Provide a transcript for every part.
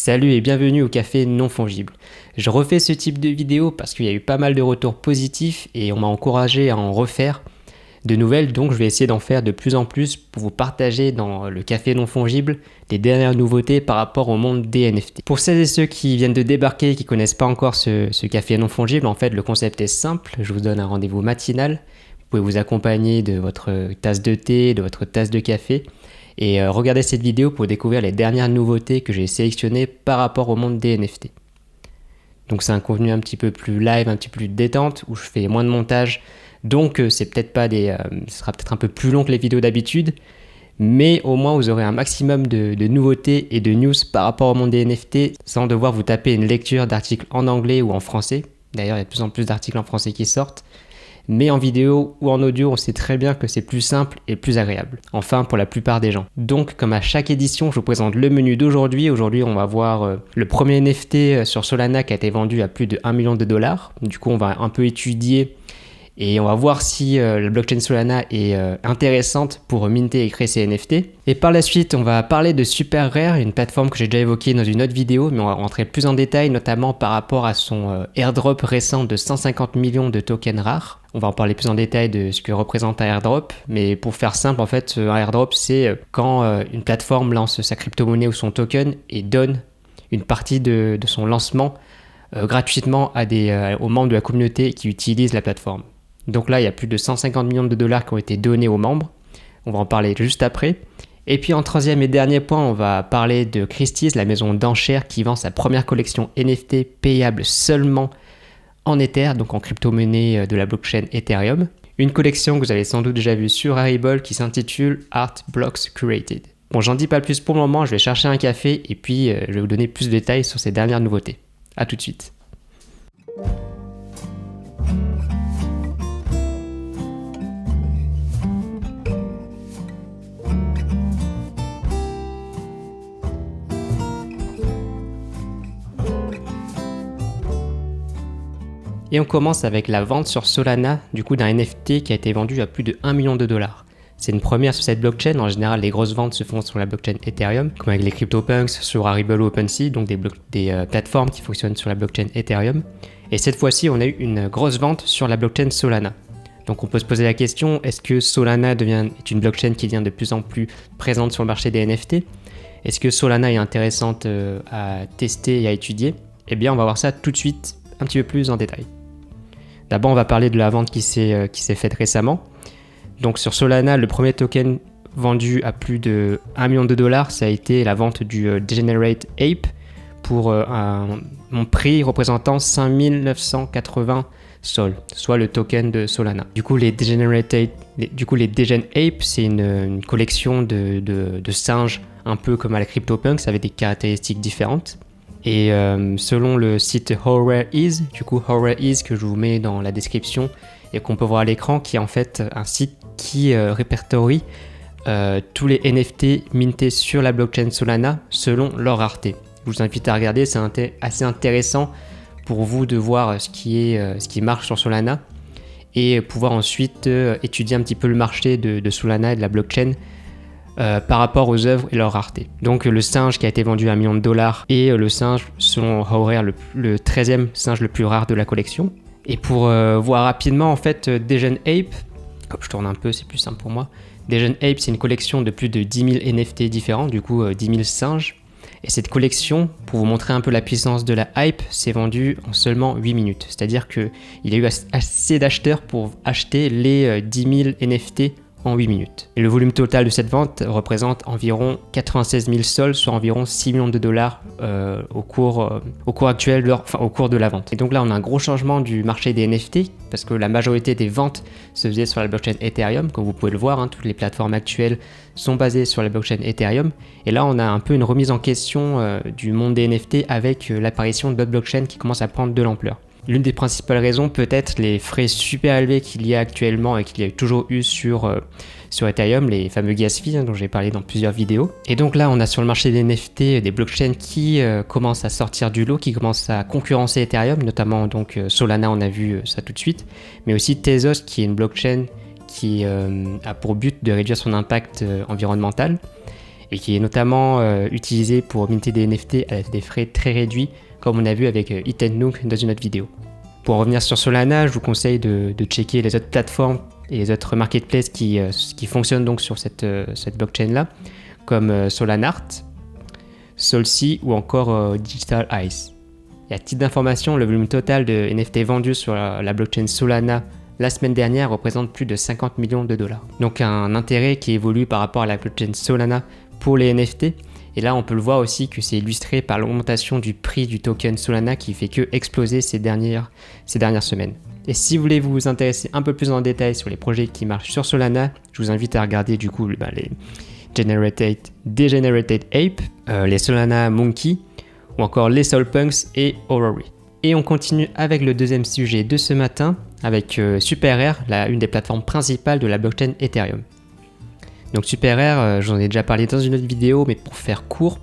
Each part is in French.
Salut et bienvenue au Café Non Fongible. Je refais ce type de vidéo parce qu'il y a eu pas mal de retours positifs et on m'a encouragé à en refaire de nouvelles, donc je vais essayer d'en faire de plus en plus pour vous partager dans le Café Non Fongible les dernières nouveautés par rapport au monde des NFT. Pour celles et ceux qui viennent de débarquer et qui ne connaissent pas encore ce Café Non Fongible, en fait le concept est simple, je vous donne un rendez-vous matinal, vous pouvez vous accompagner de votre tasse de thé, de votre tasse de café, et regardez cette vidéo pour découvrir les dernières nouveautés que j'ai sélectionnées par rapport au monde des NFT. Donc c'est un contenu un petit peu plus live, un petit peu plus détente, où je fais moins de montage, donc c'est peut-être pas ce sera peut-être un peu plus long que les vidéos d'habitude, mais au moins vous aurez un maximum de nouveautés et de news par rapport au monde des NFT, sans devoir vous taper une lecture d'articles en anglais ou en français. D'ailleurs il y a de plus en plus d'articles en français qui sortent. Mais en vidéo ou en audio, on sait très bien que c'est plus simple et plus agréable. Enfin, pour la plupart des gens. Donc, comme à chaque édition, je vous présente le menu d'aujourd'hui. Aujourd'hui, on va voir le premier NFT sur Solana qui a été vendu à plus de 1 million de dollars. Du coup, on va un peu étudier et on va voir si la blockchain Solana est intéressante pour minter et créer ces NFT. Et par la suite, on va parler de Super Rare, une plateforme que j'ai déjà évoquée dans une autre vidéo, mais on va rentrer plus en détail, notamment par rapport à son airdrop récent de 150 millions de tokens rares. On va en parler plus en détail de ce que représente un airdrop, mais pour faire simple, en fait, un airdrop, c'est quand une plateforme lance sa crypto-monnaie ou son token et donne une partie de son lancement gratuitement aux membres de la communauté qui utilisent la plateforme. Donc là, il y a plus de 150 millions de dollars qui ont été donnés aux membres. On va en parler juste après. Et puis en troisième et dernier point, on va parler de Christie's, la maison d'enchères qui vend sa première collection NFT payable seulement en Ether, donc en crypto-monnaie de la blockchain Ethereum. Une collection que vous avez sans doute déjà vue sur Rarible qui s'intitule Art Blocks Curated. Bon, j'en dis pas plus pour le moment, je vais chercher un café et puis je vais vous donner plus de détails sur ces dernières nouveautés. A tout de suite. Et on commence avec la vente sur Solana du coup d'un NFT qui a été vendu à plus de 1 million de dollars. C'est une première sur cette blockchain. En général, les grosses ventes se font sur la blockchain Ethereum, comme avec les CryptoPunks sur Rarible ou OpenSea, donc des plateformes qui fonctionnent sur la blockchain Ethereum. Et cette fois-ci, on a eu une grosse vente sur la blockchain Solana. Donc on peut se poser la question, est-ce que Solana est une blockchain qui devient de plus en plus présente sur le marché des NFT? Est-ce que Solana est intéressante à tester et à étudier? Eh bien, on va voir ça tout de suite, un petit peu plus en détail. D'abord, on va parler de la vente qui s'est faite récemment. Donc sur Solana, le premier token vendu à plus de 1 million de dollars, ça a été la vente du Degenerate Ape pour un prix représentant 5980 Sol, soit le token de Solana. Du coup, les Degen Ape, c'est une collection de singes un peu comme à la CryptoPunks avec des caractéristiques différentes. Et selon le site How Rare Is, du coup How Rare Is que je vous mets dans la description et qu'on peut voir à l'écran, qui est en fait un site qui répertorie tous les NFT mintés sur la blockchain Solana selon leur rareté. Je vous invite à regarder, c'est assez intéressant pour vous de voir ce qui marche sur Solana et pouvoir ensuite étudier un petit peu le marché de Solana et de la blockchain par rapport aux œuvres et leur rareté. Donc le singe qui a été vendu à 1 million de dollars et le singe selon How Rare le 13e singe le plus rare de la collection. Et pour voir rapidement en fait Degen Ape, hop, je tourne un peu, c'est plus simple pour moi. Degen Ape, c'est une collection de plus de 10 000 NFT différents, du coup 10 000 singes. Et cette collection, pour vous montrer un peu la puissance de la hype, s'est vendue en seulement 8 minutes. C'est-à-dire qu'il y a eu assez d'acheteurs pour acheter les 10 000 NFT en 8 minutes. Et le volume total de cette vente représente environ 96 000 sols, soit environ 6 millions de dollars au cours actuel, au cours de la vente. Et donc là, on a un gros changement du marché des NFT, parce que la majorité des ventes se faisaient sur la blockchain Ethereum, comme vous pouvez le voir, toutes les plateformes actuelles sont basées sur la blockchain Ethereum. Et là, on a un peu une remise en question du monde des NFT avec l'apparition d'autres blockchains qui commencent à prendre de l'ampleur. L'une des principales raisons peut être les frais super élevés qu'il y a actuellement et qu'il y a toujours eu sur Ethereum, les fameux gas fees dont j'ai parlé dans plusieurs vidéos. Et donc là, on a sur le marché des NFT des blockchains qui commencent à sortir du lot, qui commencent à concurrencer Ethereum, notamment donc Solana, on a vu ça tout de suite, mais aussi Tezos qui est une blockchain qui a pour but de réduire son impact environnemental. et qui est notamment utilisé pour minter des NFT à des frais très réduits, comme on a vu avec It and Nook dans une autre vidéo. Pour revenir sur Solana, je vous conseille de checker les autres plateformes et les autres marketplaces qui fonctionnent donc sur cette blockchain-là, comme Solanart, Solsea ou encore Digital Ice. Et à titre d'information, le volume total de NFT vendus sur la blockchain Solana la semaine dernière représente plus de 50 millions de dollars. Donc un intérêt qui évolue par rapport à la blockchain Solana pour les NFT. Et là, on peut le voir aussi que c'est illustré par l'augmentation du prix du token Solana qui fait que exploser ces dernières semaines. Et si vous voulez vous intéresser un peu plus en détail sur les projets qui marchent sur Solana, je vous invite à regarder du coup les Degenerated Ape, les Solana Monkey ou encore les Soulpunks et Aurory. Et on continue avec le deuxième sujet de ce matin avec SuperRare, une des plateformes principales de la blockchain Ethereum. Donc SuperRare, j'en ai déjà parlé dans une autre vidéo, mais pour faire court,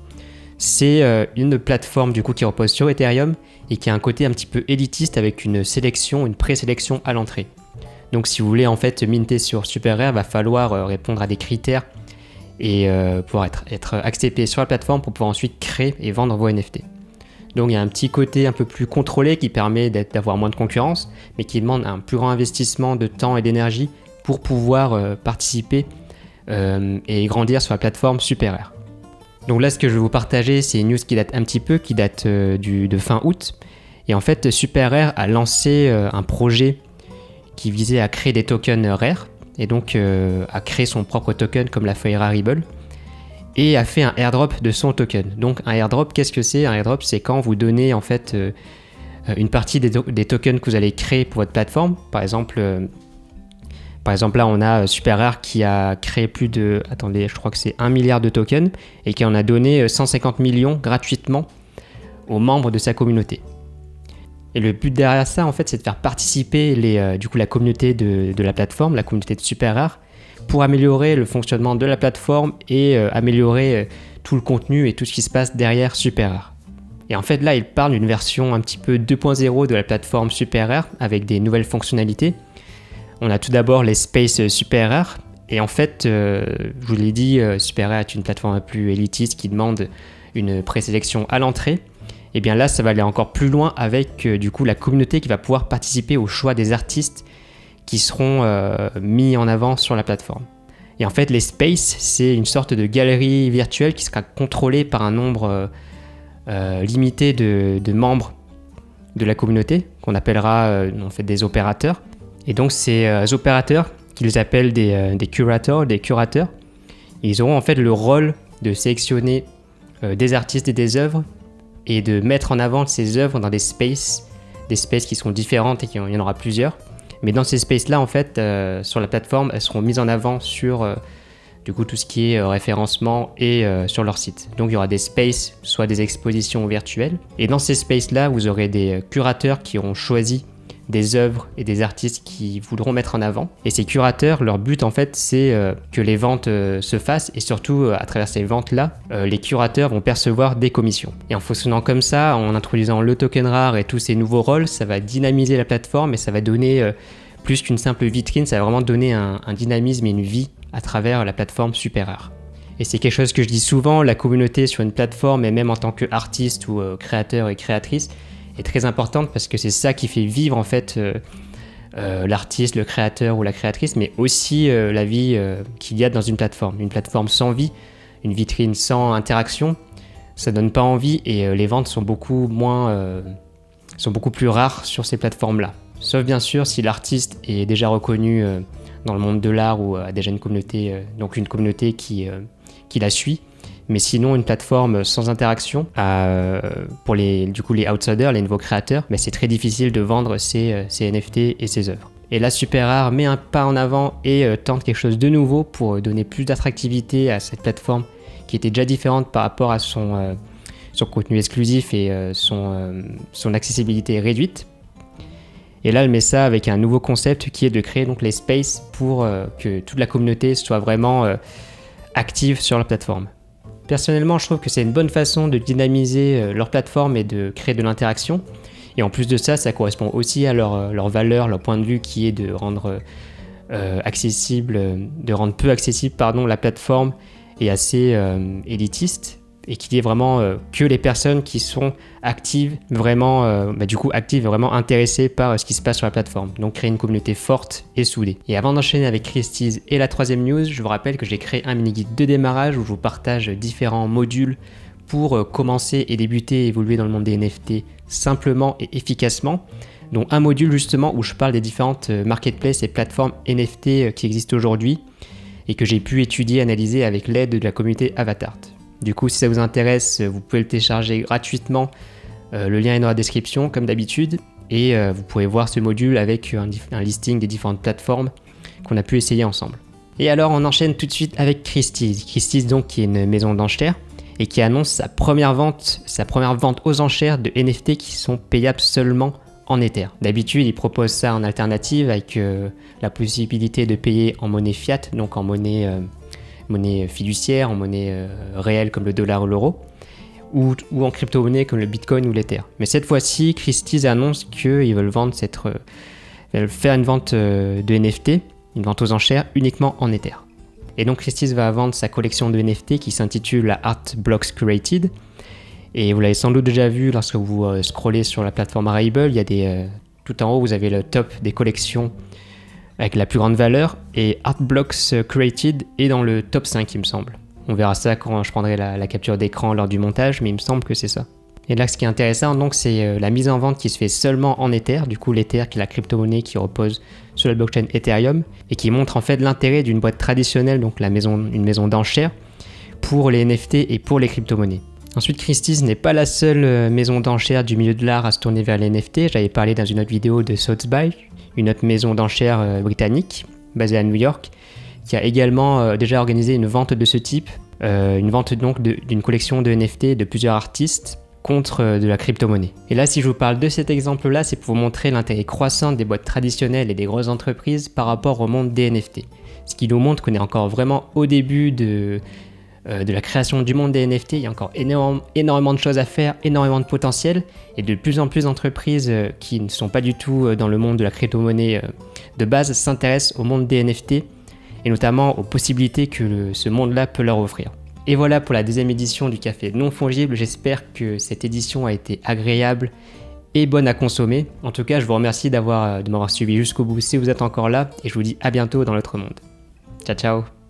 c'est une plateforme du coup qui repose sur Ethereum et qui a un côté un petit peu élitiste avec une présélection à l'entrée. Donc si vous voulez en fait minter sur SuperRare, il va falloir répondre à des critères et pouvoir être accepté sur la plateforme pour pouvoir ensuite créer et vendre vos NFT. Donc il y a un petit côté un peu plus contrôlé qui permet d'avoir moins de concurrence, mais qui demande un plus grand investissement de temps et d'énergie pour pouvoir participer et grandir sur la plateforme SuperRare. Donc là, ce que je vais vous partager, c'est une news qui date un petit peu, qui date de fin août. Et en fait, SuperRare a lancé un projet qui visait à créer des tokens rares, et donc à créer son propre token comme la feuille Rarible, et a fait un airdrop de son token. Donc un airdrop, qu'est-ce que c'est ? Un airdrop, c'est quand vous donnez en fait une partie des tokens que vous allez créer pour votre plateforme. Par exemple, là, on a SuperRare qui a créé je crois que c'est 1 milliard de tokens et qui en a donné 150 millions gratuitement aux membres de sa communauté. Et le but derrière ça, en fait, c'est de faire participer la communauté de la plateforme, la communauté de SuperRare, pour améliorer le fonctionnement de la plateforme et améliorer tout le contenu et tout ce qui se passe derrière SuperRare. Et en fait, là, il parle d'une version un petit peu 2.0 de la plateforme SuperRare avec des nouvelles fonctionnalités. On a tout d'abord les Space SuperRare. Et en fait, je vous l'ai dit, SuperRare est une plateforme un peu plus élitiste qui demande une présélection à l'entrée. Et bien là, ça va aller encore plus loin avec du coup la communauté qui va pouvoir participer au choix des artistes qui seront mis en avant sur la plateforme. Et en fait, les Space, c'est une sorte de galerie virtuelle qui sera contrôlée par un nombre limité de membres de la communauté, qu'on appellera en fait des opérateurs. Et donc ces opérateurs, qu'ils appellent des curators, ils auront en fait le rôle de sélectionner des artistes et des œuvres et de mettre en avant ces œuvres dans des spaces qui seront différentes et il y en aura plusieurs. Mais dans ces spaces-là, en fait, sur la plateforme, elles seront mises en avant sur du coup tout ce qui est référencement et sur leur site. Donc il y aura des spaces, soit des expositions virtuelles. Et dans ces spaces-là, vous aurez des curateurs qui auront choisi des œuvres et des artistes qui voudront mettre en avant. Et ces curateurs, leur but en fait, c'est que les ventes se fassent et surtout à travers ces ventes-là, les curateurs vont percevoir des commissions. Et en fonctionnant comme ça, en introduisant le token rare et tous ces nouveaux rôles, ça va dynamiser la plateforme et ça va donner plus qu'une simple vitrine, ça va vraiment donner un dynamisme et une vie à travers la plateforme SuperRare. Et c'est quelque chose que je dis souvent, la communauté sur une plateforme et même en tant qu'artiste ou créateur et créatrice est très importante parce que c'est ça qui fait vivre en fait l'artiste, le créateur ou la créatrice, mais aussi la vie qu'il y a dans une plateforme. Une plateforme sans vie, une vitrine sans interaction, ça donne pas envie et les ventes sont beaucoup plus rares sur ces plateformes-là. Sauf bien sûr si l'artiste est déjà reconnu dans le monde de l'art ou a déjà une communauté, donc une communauté qui la suit. Mais sinon, une plateforme sans interaction, pour les outsiders, les nouveaux créateurs, c'est très difficile de vendre ces NFT et ces œuvres. Et là, SuperRare met un pas en avant et tente quelque chose de nouveau pour donner plus d'attractivité à cette plateforme qui était déjà différente par rapport à son contenu exclusif et son accessibilité réduite. Et là, elle met ça avec un nouveau concept qui est de créer donc les spaces pour que toute la communauté soit vraiment active sur la plateforme. Personnellement, je trouve que c'est une bonne façon de dynamiser leur plateforme et de créer de l'interaction. Et en plus de ça, ça correspond aussi à leur valeur, leur point de vue qui est de rendre peu accessible la plateforme et assez élitiste, et qui est vraiment que les personnes qui sont actives, vraiment actives et vraiment intéressées par ce qui se passe sur la plateforme. Donc créer une communauté forte et soudée. Et avant d'enchaîner avec Christie's et la troisième news, je vous rappelle que j'ai créé un mini-guide de démarrage où je vous partage différents modules pour commencer et débuter et évoluer dans le monde des NFT simplement et efficacement. Donc un module justement où je parle des différentes marketplaces et plateformes NFT qui existent aujourd'hui et que j'ai pu étudier et analyser avec l'aide de la communauté Avatart. Du coup, si ça vous intéresse, vous pouvez le télécharger gratuitement. Le lien est dans la description, comme d'habitude. Et vous pourrez voir ce module avec un listing des différentes plateformes qu'on a pu essayer ensemble. Et alors, on enchaîne tout de suite avec Christie's. Christie's, donc, qui est une maison d'enchères et qui annonce sa première vente aux enchères de NFT qui sont payables seulement en Ether. D'habitude, ils proposent ça en alternative avec la possibilité de payer en monnaie fiat, donc en monnaie fiduciaire, en monnaie réelle comme le dollar ou l'euro, ou en crypto-monnaie comme le bitcoin ou l'ether. Mais cette fois-ci, Christie's annonce qu'ils veulent faire une vente de NFT, une vente aux enchères uniquement en ether. Et donc Christie's va vendre sa collection de NFT qui s'intitule la Art Blocks Curated. Et vous l'avez sans doute déjà vu lorsque vous scrollez sur la plateforme Rarible, il y a tout en haut vous avez le top des collections avec la plus grande valeur, et Art Blocks Curated est dans le top 5 il me semble. On verra ça quand je prendrai la capture d'écran lors du montage, mais il me semble que c'est ça. Et là ce qui est intéressant donc c'est la mise en vente qui se fait seulement en Ether, du coup l'Ether qui est la crypto-monnaie qui repose sur la blockchain Ethereum et qui montre en fait l'intérêt d'une boîte traditionnelle, donc une maison d'enchères, pour les NFT et pour les crypto-monnaies. Ensuite, Christie's n'est pas la seule maison d'enchères du milieu de l'art à se tourner vers les NFT. J'avais parlé dans une autre vidéo de Sotheby's, une autre maison d'enchères britannique basée à New York, qui a également déjà organisé une vente de ce type, une vente donc d'une collection de NFT de plusieurs artistes contre de la crypto-monnaie. Et là, si je vous parle de cet exemple-là, c'est pour vous montrer l'intérêt croissant des boîtes traditionnelles et des grosses entreprises par rapport au monde des NFT. Ce qui nous montre qu'on est encore vraiment au début de la création du monde des NFT, il y a encore énormément de choses à faire, énormément de potentiel, et de plus en plus d'entreprises qui ne sont pas du tout dans le monde de la crypto-monnaie de base s'intéressent au monde des NFT, et notamment aux possibilités que ce monde-là peut leur offrir. Et voilà pour la deuxième édition du Café Non Fongible, j'espère que cette édition a été agréable et bonne à consommer. En tout cas, je vous remercie de m'avoir suivi jusqu'au bout si vous êtes encore là, et je vous dis à bientôt dans l'autre monde. Ciao ciao.